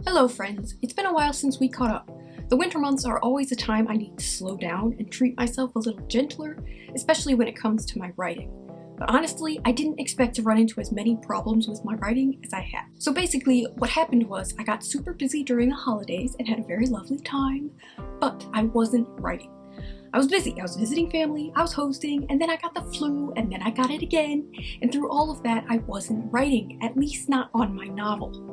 Hello friends, it's been a while since we caught up. The winter months are always a time I need to slow down and treat myself a little gentler, especially when it comes to my writing. But honestly, I didn't expect to run into as many problems with my writing as I have. So basically, what happened was I got super busy during the holidays and had a very lovely time, but I wasn't writing. I was busy, I was visiting family, I was hosting, and then I got the flu, and then I got it again, and through all of that I wasn't writing, at least not on my novel.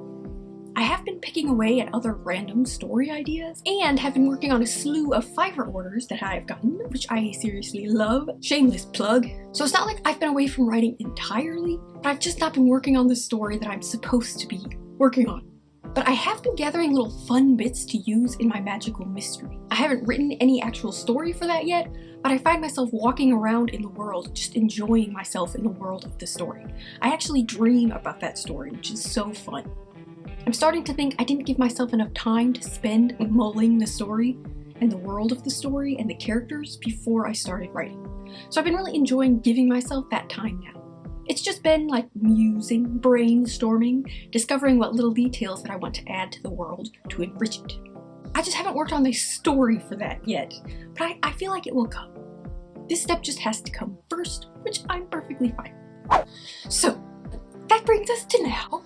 I have been picking away at other random story ideas, and have been working on a slew of Fiverr orders that I've gotten, which I seriously love. Shameless plug. So it's not like I've been away from writing entirely, but I've just not been working on the story that I'm supposed to be working on. But I have been gathering little fun bits to use in my magical mystery. I haven't written any actual story for that yet, but I find myself walking around in the world, just enjoying myself in the world of the story. I actually dream about that story, which is so fun. I'm starting to think I didn't give myself enough time to spend mulling the story and the world of the story and the characters before I started writing. So I've been really enjoying giving myself that time now. It's just been like musing, brainstorming, discovering what little details that I want to add to the world to enrich it. I just haven't worked on the story for that yet, but I feel like it will come. This step just has to come first, which I'm perfectly fine with. So that brings us to now.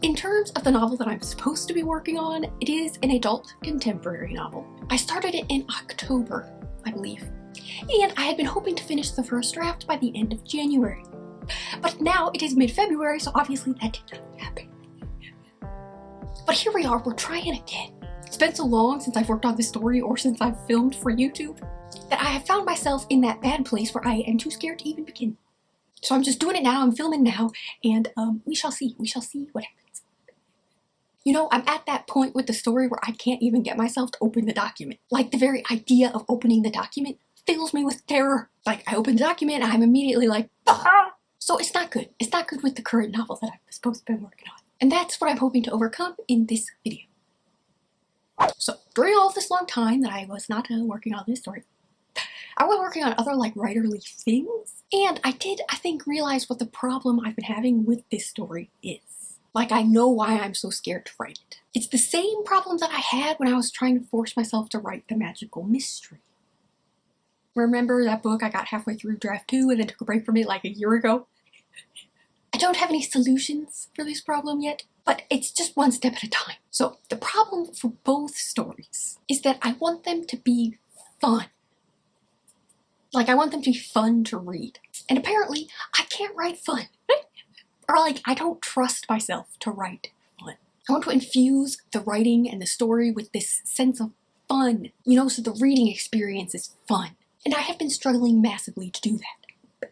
In terms of the novel that I'm supposed to be working on, it is an adult contemporary novel. I started it in October, I believe, and I had been hoping to finish the first draft by the end of January. But now it is mid-February, so obviously that did not happen. But here we are, we're trying again. It's been so long since I've worked on this story or since I've filmed for YouTube that I have found myself in that bad place where I am too scared to even begin. So I'm just doing it now, I'm filming now, and we shall see what happens. You know, I'm at that point with the story where I can't even get myself to open the document. Like, the very idea of opening the document fills me with terror. Like, I open the document and I'm immediately like, ah! So it's not good. It's not good with the current novel that I'm supposed to be working on. And that's what I'm hoping to overcome in this video. So, during all this long time that I was not working on this story, I was working on other, like, writerly things. And I did, I think, realize what the problem I've been having with this story is. Like, I know why I'm so scared to write it. It's the same problem that I had when I was trying to force myself to write the magical mystery. Remember that book I got halfway through draft 2 and then took a break from it like a year ago? I don't have any solutions for this problem yet, but it's just one step at a time. So the problem for both stories is that I want them to be fun. Like, I want them to be fun to read. And apparently, I can't write fun. Or like, I don't trust myself to write fun. I want to infuse the writing and the story with this sense of fun, you know, so the reading experience is fun. And I have been struggling massively to do that.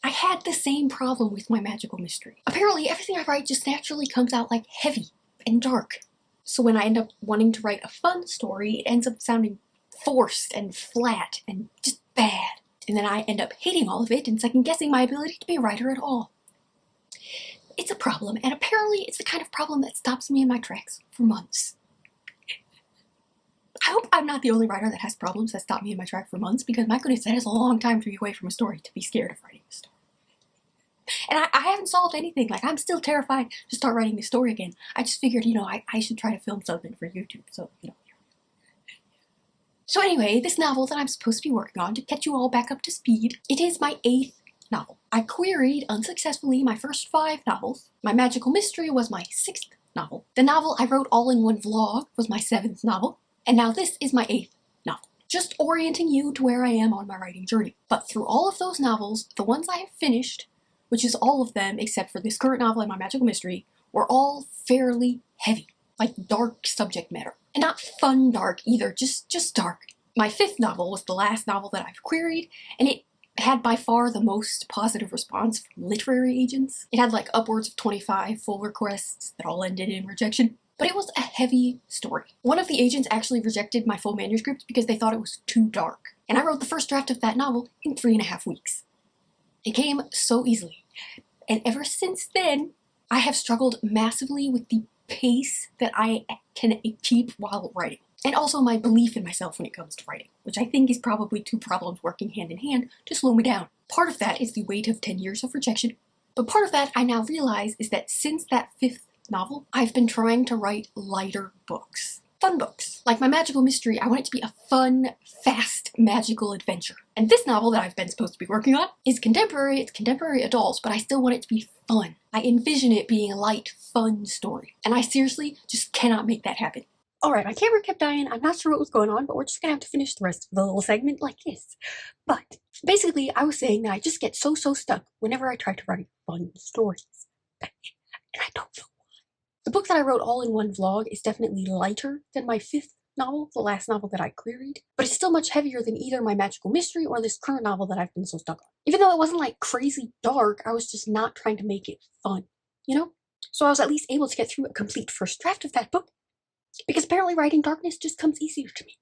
I had the same problem with my magical mystery. Apparently, everything I write just naturally comes out like heavy and dark. So when I end up wanting to write a fun story, it ends up sounding forced and flat and just bad. And then I end up hating all of it and second-guessing my ability to be a writer at all. It's a problem, and apparently it's the kind of problem that stops me in my tracks for months. I hope I'm not the only writer that has problems that stop me in my track for months, because my goodness, that is a long time to be away from a story, to be scared of writing a story. And I haven't solved anything. Like, I'm still terrified to start writing the story again. I just figured, you know, I should try to film something for YouTube, so, you know. So anyway, this novel that I'm supposed to be working on, to catch you all back up to speed, it is my 8th novel. I queried unsuccessfully my first 5 novels. My magical mystery was my 6th novel. The novel I wrote all in one vlog was my 7th novel. And now this is my 8th novel. Just orienting you to where I am on my writing journey. But through all of those novels, the ones I have finished, which is all of them except for this current novel and my magical mystery, were all fairly heavy. Like dark subject matter. And not fun dark either, just dark. My 5th novel was the last novel that I've queried, and it had by far the most positive response from literary agents. It had like upwards of 25 full requests that all ended in rejection. But it was a heavy story. One of the agents actually rejected my full manuscript because they thought it was too dark. And I wrote the first draft of that novel in 3.5 weeks. It came so easily. And ever since then, I have struggled massively with the pace that I can keep while writing. And also my belief in myself when it comes to writing, which I think is probably 2 problems working hand in hand to slow me down. Part of that is the weight of 10 years of rejection, but part of that I now realize is that since that 5th novel, I've been trying to write lighter books. Fun books. Like my magical mystery, I want it to be a fun, fast, magical adventure. And this novel that I've been supposed to be working on is contemporary, it's contemporary adult, but I still want it to be fun. I envision it being a light, fun story. And I seriously just cannot make that happen. Alright, my camera kept dying, I'm not sure what was going on, but we're just gonna have to finish the rest of the little segment like this. But, basically, I was saying that I just get so stuck whenever I try to write fun stories. And I don't know. The book that I wrote all in one vlog is definitely lighter than my 5th novel, the last novel that I queried, but it's still much heavier than either my magical mystery or this current novel that I've been so stuck on. Even though it wasn't like crazy dark, I was just not trying to make it fun, you know? So I was at least able to get through a complete first draft of that book, because apparently writing darkness just comes easier to me.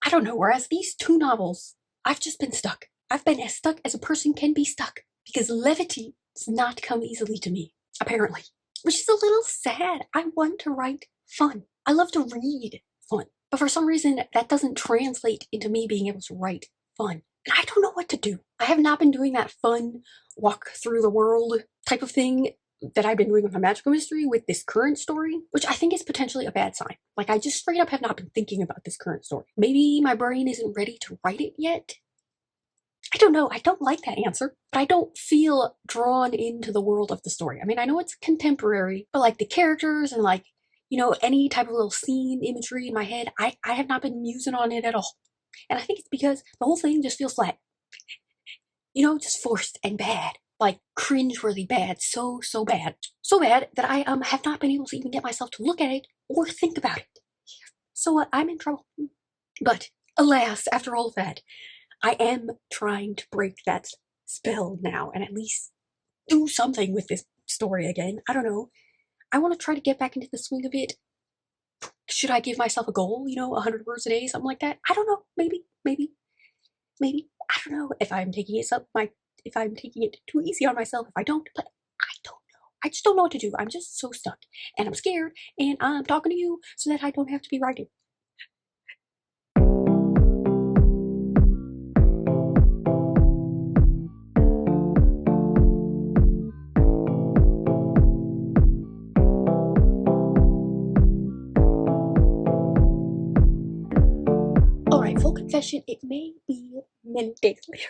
I don't know, whereas these 2 novels, I've just been stuck. I've been as stuck as a person can be stuck, because levity does not come easily to me, apparently. Which is a little sad. I want to write fun. I love to read fun. But for some reason, that doesn't translate into me being able to write fun. And I don't know what to do. I have not been doing that fun walk through the world type of thing that I've been doing with my magical mystery with this current story, which I think is potentially a bad sign. Like, I just straight up have not been thinking about this current story. Maybe my brain isn't ready to write it yet. I don't know, I don't like that answer, but I don't feel drawn into the world of the story. I mean, I know it's contemporary, but like the characters and like, you know, any type of little scene imagery in my head, I have not been musing on it at all. And I think it's because the whole thing just feels flat. You know, just forced and bad. Like cringeworthy bad, so bad. So bad that I have not been able to even get myself to look at it or think about it. So I'm in trouble. But alas, after all of that, I am trying to break that spell now and at least do something with this story again. I don't know. I want to try to get back into the swing of it. Should I give myself a goal, you know, 100 words a day, something like that? I don't know. Maybe. I don't know if I'm taking it too easy on myself, if I don't, but I don't know. I just don't know what to do. I'm just so stuck and I'm scared and I'm talking to you so that I don't have to be writing. Full confession, it may be many days later.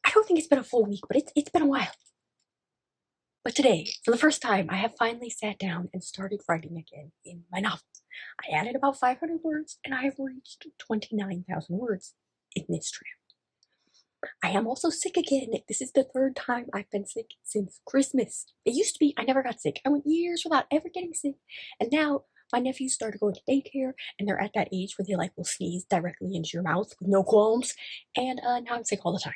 I don't think it's been a full week, but it's been a while. But today, for the first time, I have finally sat down and started writing again in my novel. I added about 500 words, and I have reached 29,000 words in this draft. I am also sick again. This is the 3rd time I've been sick since Christmas. It used to be I never got sick. I went years without ever getting sick, and now my nephews started going to daycare, and they're at that age where they will sneeze directly into your mouth with no qualms, and now I'm sick all the time.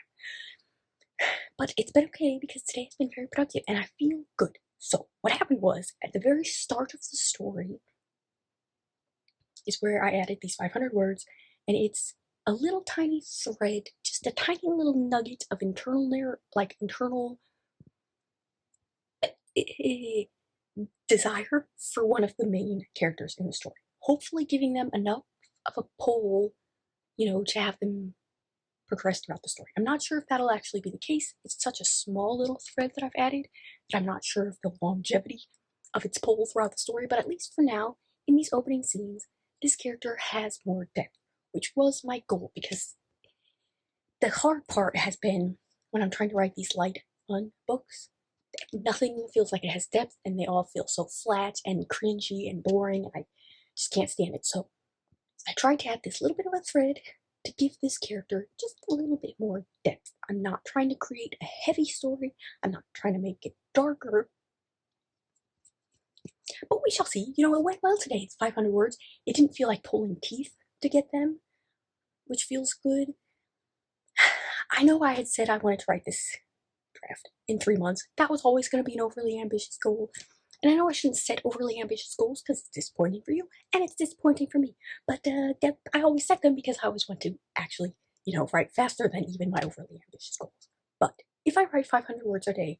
But it's been okay because today has been very productive, and I feel good. So what happened was, at the very start of the story is where I added these 500 words, and it's a little tiny thread, just a tiny little nugget of internal desire for one of the main characters in the story. Hopefully giving them enough of a pull, you know, to have them progress throughout the story. I'm not sure if that'll actually be the case. It's such a small little thread that I've added that I'm not sure of the longevity of its pull throughout the story, but at least for now, in these opening scenes, this character has more depth, which was my goal, because the hard part has been when I'm trying to write these light, fun books, nothing feels like it has depth, and they all feel so flat and cringy and boring, and I just can't stand it. So I tried to add this little bit of a thread to give this character just a little bit more depth. I'm not trying to create a heavy story. I'm not trying to make it darker. But we shall see. You know, it went well today. It's 500 words. It didn't feel like pulling teeth to get them, which feels good. I know I had said I wanted to write this draft in 3 months. That was always going to be an overly ambitious goal. And I know I shouldn't set overly ambitious goals because it's disappointing for you and it's disappointing for me. But I always set them because I always want to actually, you know, write faster than even my overly ambitious goals. But if I write 500 words a day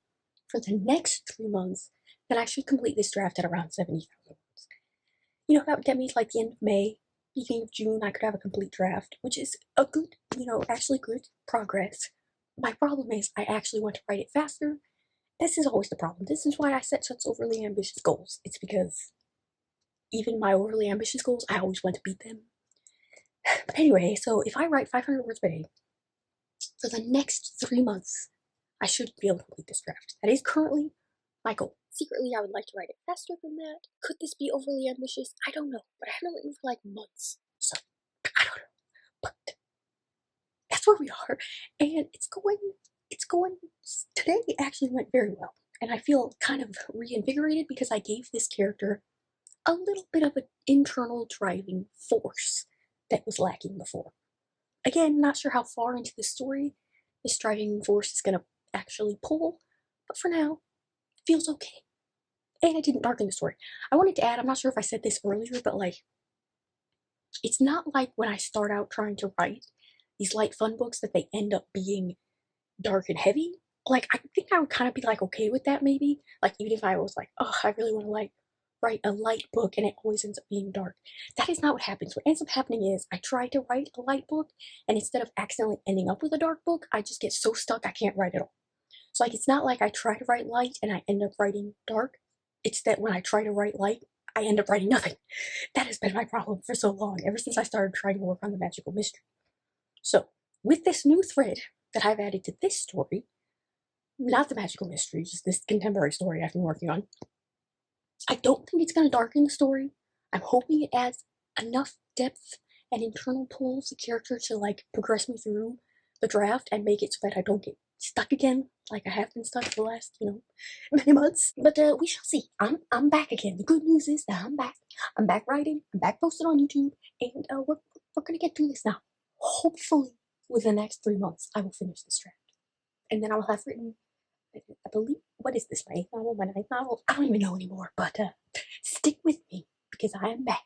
for the next 3 months, then I should complete this draft at around 70,000 words. You know, that would get me to like the end of May, beginning of June, I could have a complete draft, which is a good, you know, actually good progress. My problem is I actually want to write it faster, this is always the problem. This is why I set such overly ambitious goals. It's because even my overly ambitious goals, I always want to beat them. But anyway, so if I write 500 words per day for the next 3 months, I should be able to complete this draft. That is currently my goal. Secretly, I would like to write it faster than that. Could this be overly ambitious? I don't know, but I haven't written for like months. So, I don't know. But that's where we are. And today actually went very well. And I feel kind of reinvigorated because I gave this character a little bit of an internal driving force that was lacking before. Again, not sure how far into the story this driving force is going to actually pull, but for now, it feels okay. And it didn't darken the story. I wanted to add, I'm not sure if I said this earlier, but like, it's not like when I start out trying to write these light fun books that they end up being dark and heavy. Like, I think I would kind of be like okay with that maybe. Like, even if I was like, oh, I really want to like write a light book and it always ends up being dark. That is not what happens. What ends up happening is I try to write a light book, and instead of accidentally ending up with a dark book, I just get so stuck I can't write at all. So like, it's not like I try to write light and I end up writing dark. It's that when I try to write light, I end up writing nothing. That has been my problem for so long, ever since I started trying to work on the magical mystery. So, with this new thread that I've added to this story, not the magical mystery, just this contemporary story I've been working on, I don't think it's going to darken the story. I'm hoping it adds enough depth and internal pull of the character to like progress me through the draft and make it so that I don't get stuck again like I have been stuck for the last, many months. But we shall see. I'm back again. The good news is that I'm back. I'm back writing. I'm back posted on YouTube, and we're gonna get through this now. Hopefully, within the next 3 months, I will finish this draft, and then I will have written, I believe, what is this, my 8th novel, my 9th novel? I don't even know anymore. But stick with me because I am back.